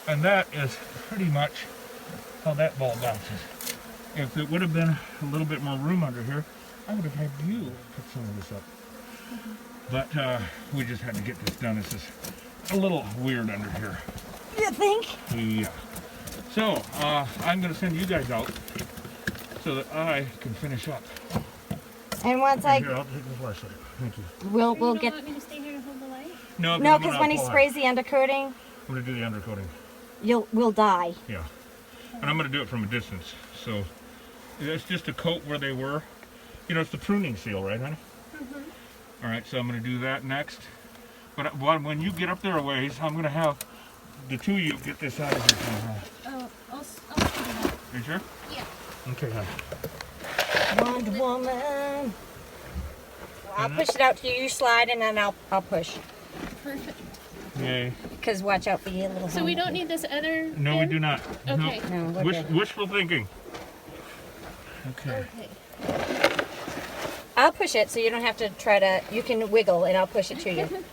And that is pretty much how that ball bounces. If it would have been a little bit more room under here, I would have had you put some of this up. But we just had to get this done. This is a little weird under here. You think? Yeah. So, I'm going to send you guys out so that I can finish up. And once Here, I'll take this flashlight. Thank you. we'll You get. don't want me to stay here and hold the light? No, No, I'm because gonna when he apply. sprays the undercoating, I'm going to do the undercoating. we'll die. Yeah. And I'm going to do it from a distance. So, it's just a coat where they were. You know, it's the pruning seal, right, honey? Mm-hmm. All right, so I'm going to do that next. But when you get up there a ways, I'm going to have the two of you get this out of here somehow. Oh, I'll do that. You sure? Yeah. Okay, honey. Wonder Woman. I'll push it out to you. You slide, and then I'll push. Perfect. Yay. Because watch out for your little. So we don't need this other No, we pin? do not. Okay. No. No, we're good. Wishful thinking. Okay. Okay. I'll push it, so you don't have to try to. You can wiggle, and I'll push it to you.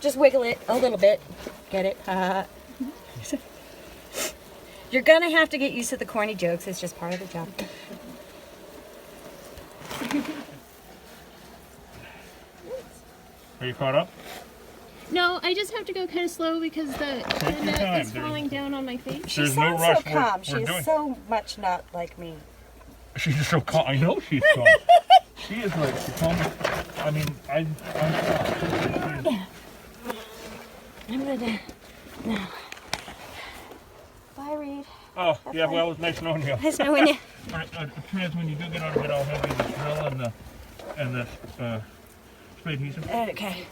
Just wiggle it a little bit. Get it? You're gonna have to get used to the corny jokes. It's just part of the job. Are you caught up? No, I just have to go kind of slow because the your net time. is falling down on my face. She There's no sounds rush. so calm. We're She's doing- so much not like me. She's just so calm. I know she's calm. She is like the calmest. I mean, I'm calm. I'm gonna. No. Bye, Reed. Oh, yeah, well, it's nice knowing you. Nice knowing you. All right, Trans, when you do get out of it, I'll have you the drill and the spade adhesive. Okay.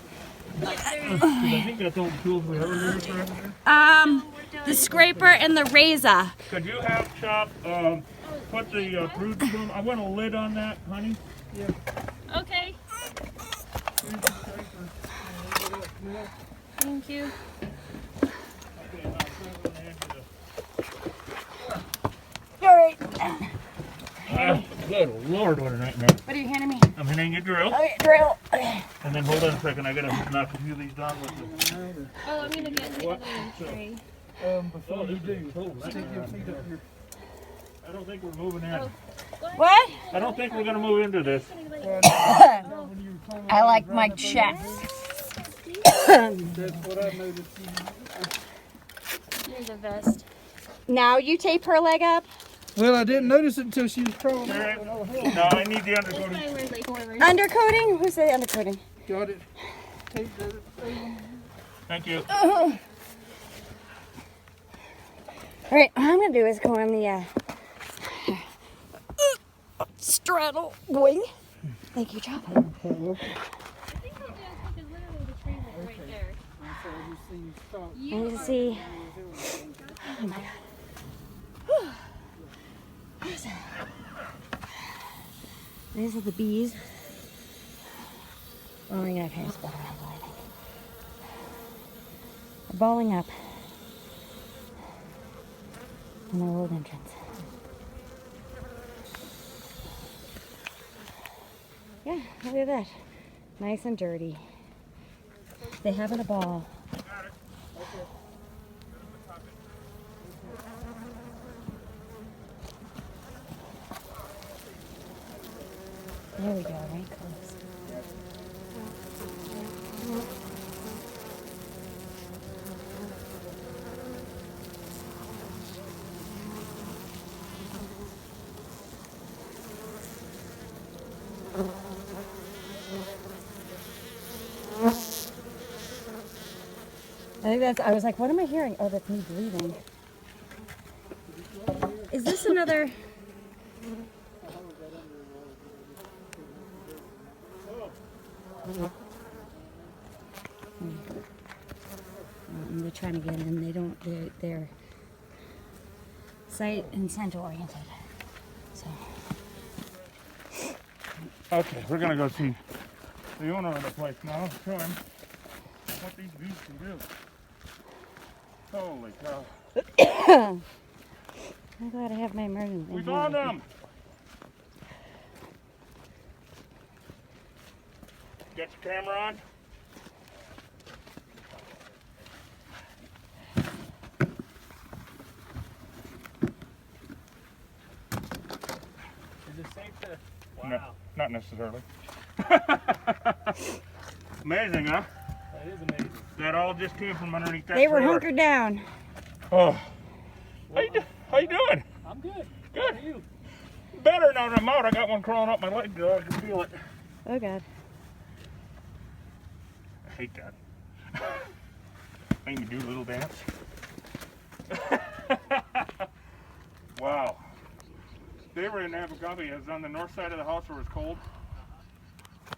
I think that's all the tools we have in there. The scraper and the razor. Could you have Chop put the brood room? I want a lid on that, honey. Okay. Thank you. All right. Good Lord, what a nightmare. What are you handing me? I'm hitting your drill, Okay, drill. Okay. and then hold on a second. I gotta knock a few of these down with the. Oh, I'm gonna get the other tray. Before you do, stick your feet up here. I don't think we're moving in. What? I don't think we're gonna move into this. I like my chest. You're the best. Now you tape her leg up. Well, I didn't notice it until she was crawling. All right. No, I need the That's undercoating. why we're like forward. Undercoating? Who's the undercoating? Got it. Take the Thank you. All right, what I'm gonna do is go on the straddle wing. Thank you, Chop. I think I'll do it because literally the tray is right there. And you see. Oh my god. Whew. Awesome. These are the bees. Balling up here. I think. They're balling up in the old entrance. Yeah, look at that. Nice and dirty. They having a ball. There we go, right close. I think that's, I was like, what am I hearing? Oh, that's me breathing. Is this another? They're trying to get in. They don't. They're sight and scent oriented. So. Okay, we're gonna go see the owner of the place now. Show him what these bees can do. Holy cow! I'm glad I have my emergency. We found them. Get your camera on. No, not necessarily. Amazing, huh? That is amazing. That all just came from underneath that They were trailer. hunkered down. Oh, how you doing? I'm good. Good. How are you? Better now that I'm out. I got one crawling up my leg. I can feel it. Oh God. I hate that. Make me do a little dance. Wow. They were in Abergawi. It was on the north side of the house where it was cold.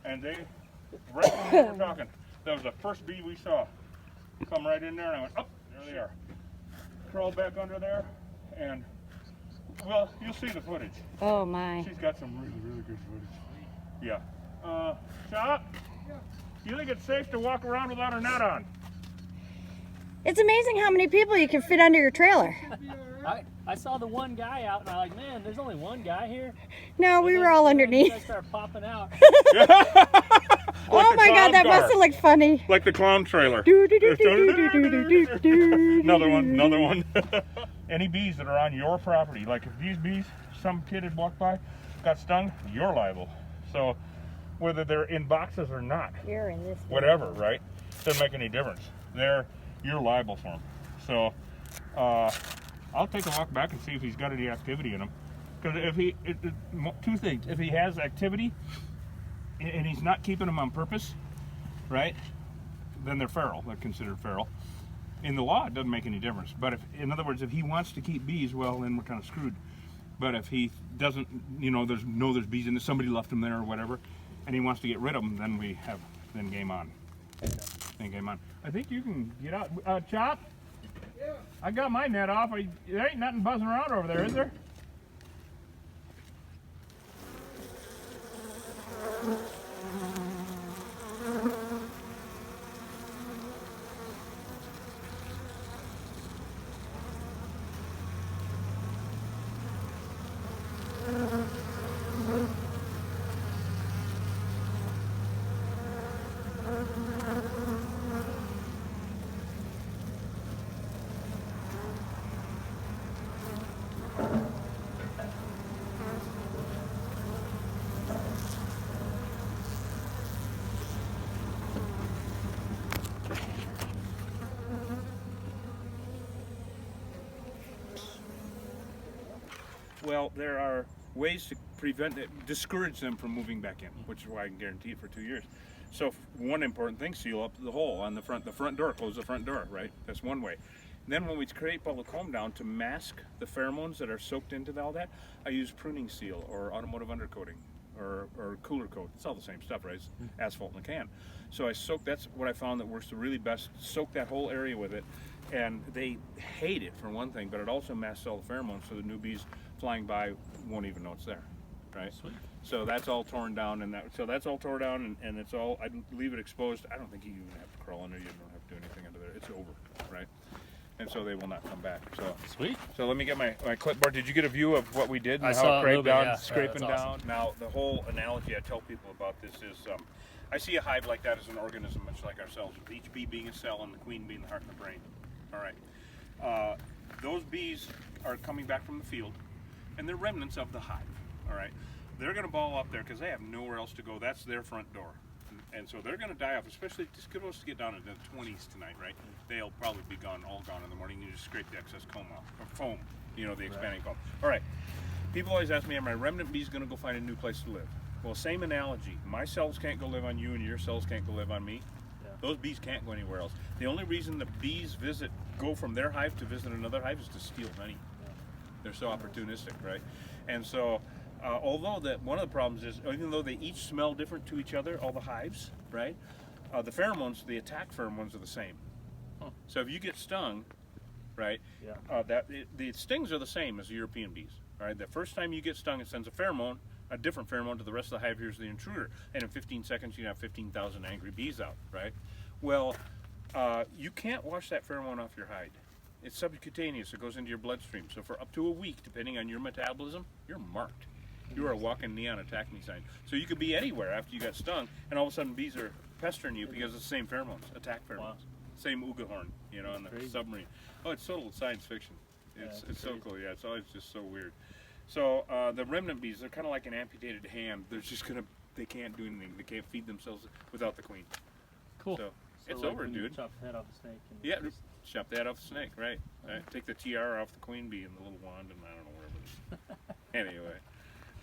And they, right when we were talking, that was the first bee we saw. Come right in there and I went, oh, there they are. Crawled back under there and, well, you'll see the footage. Oh my. She's got some really, really good footage. Yeah. Chop? Do you think it's safe to walk around without a net on? It's amazing how many people you can fit under your trailer. I saw the one guy out, and I'm like, man, there's only one guy here. No, we were all You underneath. guys start popping out. Oh my God, that must have looked funny. Like the clown trailer. Do-do-do-do-do-do-do-do. Another one. Any bees that are on your property, like if these bees, some kid had walked by, got stung, you're liable. So whether they're in boxes or not, You're in this. whatever, right? Doesn't make any difference. You're liable for them. So I'll take a walk back and see if he's got any activity in him. Because if two things, if he has activity and he's not keeping them on purpose, right? Then they're feral. They're considered feral. In the law, it doesn't make any difference. But in other words, if he wants to keep bees, well, then we're kind of screwed. But if he doesn't, there's bees in there, somebody left them there or whatever, and he wants to get rid of them, then then game on. Then game on. I think you can get out. Chop? Yeah. I got my net off. There ain't nothing buzzing around over there, is there? Well, there are ways to discourage them from moving back in, which is why I can guarantee it for 2 years. So one important thing, seal up the hole on the front door, close the front door, right? That's one way. Then when we create public comb down to mask the pheromones that are soaked into all that, I use pruning seal or automotive undercoating or cooler coat. It's all the same stuff, right? It's asphalt in a can. So that's what I found that works the really best. Soak that whole area with it. And they hate it for one thing, but it also masks all the pheromones so the new bees flying by won't even know it's there, right? Sweet. So that's all torn down, and that's all torn down, and it's all, I leave it exposed. I don't think you even have to crawl under, you don't have to do anything under there. It's over, right? And so they will not come back. So Sweet. So let me get my clipboard. Did you get a view of what we did and I how saw it a little scraped bit, down, yeah. scraping Yeah, that's down? awesome. Now the whole analogy I tell people about this is, I see a hive like that as an organism much like ourselves, with each bee being a cell and the queen being the heart and the brain. All right. Those bees are coming back from the field, and they're remnants of the hive. All right. They're going to ball up there because they have nowhere else to go. That's their front door. And so they're going to die off, especially just get us to get down into the 20s tonight, right? They'll probably be all gone in the morning. You just scrape the excess comb off, or foam, the expanding foam. All right. People always ask me, are my remnant bees going to go find a new place to live? Well, same analogy. My cells can't go live on you, and your cells can't go live on me. Yeah. Those bees can't go anywhere else. The only reason the bees go from their hive to visit another hive is to steal honey. Yeah. They're so opportunistic, right? And so, although one of the problems is, even though they each smell different to each other, all the hives, right? The pheromones, the attack pheromones are the same. Huh. So if you get stung, right? Yeah. The stings are the same as the European bees. All right. The first time you get stung, it sends a different pheromone to the rest of the hive. Here's the intruder, and in 15 seconds you have 15,000 angry bees out, right? Well, you can't wash that pheromone off your hide. It's subcutaneous. It goes into your bloodstream. So for up to a week, depending on your metabolism, you're marked. You are a walking neon attack me sign. So you could be anywhere after you got stung, and all of a sudden bees are pestering you because it's the same pheromones, attack pheromones. Wow. Same Uga horn, on the submarine. Oh, it's total science fiction. It's so cool. Yeah, it's always just so weird. So the remnant bees, they're kind of like an amputated hand. They're just they can't do anything. They can't feed themselves without the queen. Cool. So it's like over, when you dude. chop the head off a snake. And Yeah, just- chop that off the snake, right? Right. Take the tiara off the queen bee and the little wand, and I don't know where it is.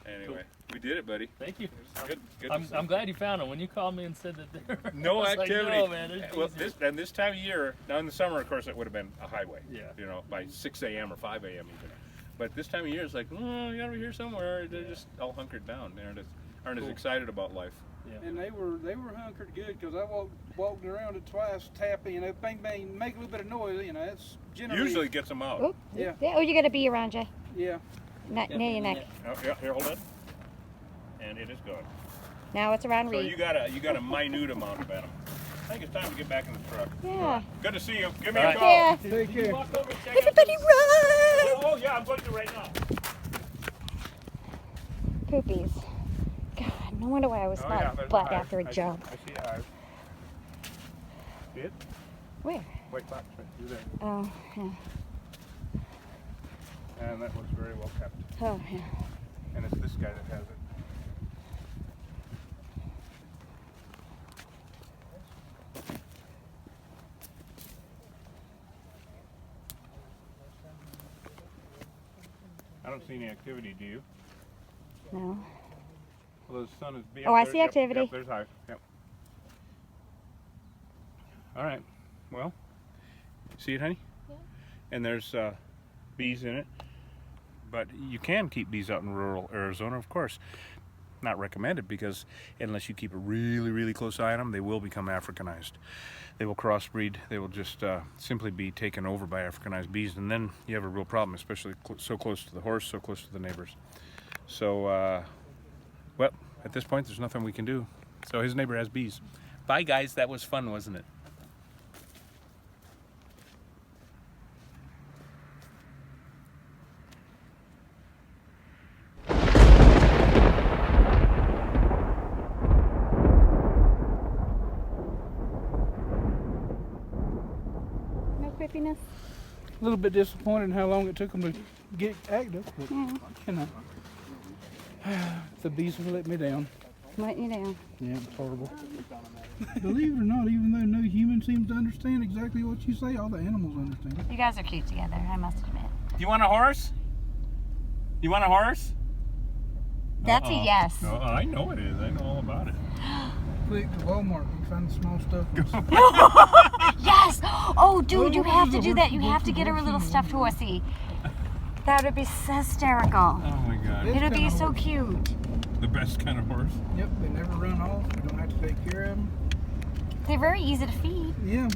Anyway, we did it, buddy. Thank you. Good. I'm glad you found them. When you called me and said that there were No I was like, activity. no, man, there's Well, bees here. this time of year, now in the summer, of course, it would have been a highway. Yeah. You know, by 6 a.m. or 5 a.m. even. But this time of year, it's like, oh, you gotta be here somewhere. They're just all hunkered down. They aren't as Cool. excited about life. Yeah. And they were hunkered good because I walked around it twice, tapping, you know, bang bang, make a little bit of noise. You know, that's generally. Usually gets them out. Oh, Yeah. yeah. Oh, you got a bee around you. Yeah. Not near your neck. Oh, yeah, here, hold it. And it is gone. Now it's around So Reed. you got a minute amount of venom. I think it's time to get back in the truck. Yeah. Good to see you. Give me All a right. call. Yeah. Take Can you care. walk over and check Everybody out run! Oh yeah, I'm going to right now. Poopies. God, no wonder why I was Oh, not yeah, there's butt hive. after a I jump. see a hive. See it? Where? White box right through there. Oh, yeah. And that looks very well kept. Oh, yeah. And it's this guy that has it. I don't see any activity, do you? No. Well, the sun is being. Oh, I see activity. Yep, there's hive. Yep. All right. Well, see it, honey? Yeah. And there's bees in it. But you can keep bees out in rural Arizona, of course. Not recommended because unless you keep a really, really close eye on them, they will become Africanized. They will crossbreed. They will just simply be taken over by Africanized bees, and then you have a real problem, especially so close to the horse, so close to the neighbors. So, well, at this point, there's nothing we can do. So his neighbor has bees. Bye, guys. That was fun, wasn't it? No creepiness? A little bit disappointed in how long it took them to get active, but you know, the bees have let me down. Letting you down. Yeah, it's horrible. Believe it or not, even though no human seems to understand exactly what you say, all the animals understand. You guys are cute together, I must admit. You want a horse? You want a horse? That's a yes. Oh, I know it is. I know all about it. Quick to Walmart, you find the small stuff. Yes! Oh, dude, you Oh, have to the do that. horse- You have to get her a little stuffed horsey. That would be hysterical. Oh my God. It would be kinda so horse. cute. The best kind of horse. Yep, they never run off. You don't have to take care of them. They're very easy to feed. Yeah.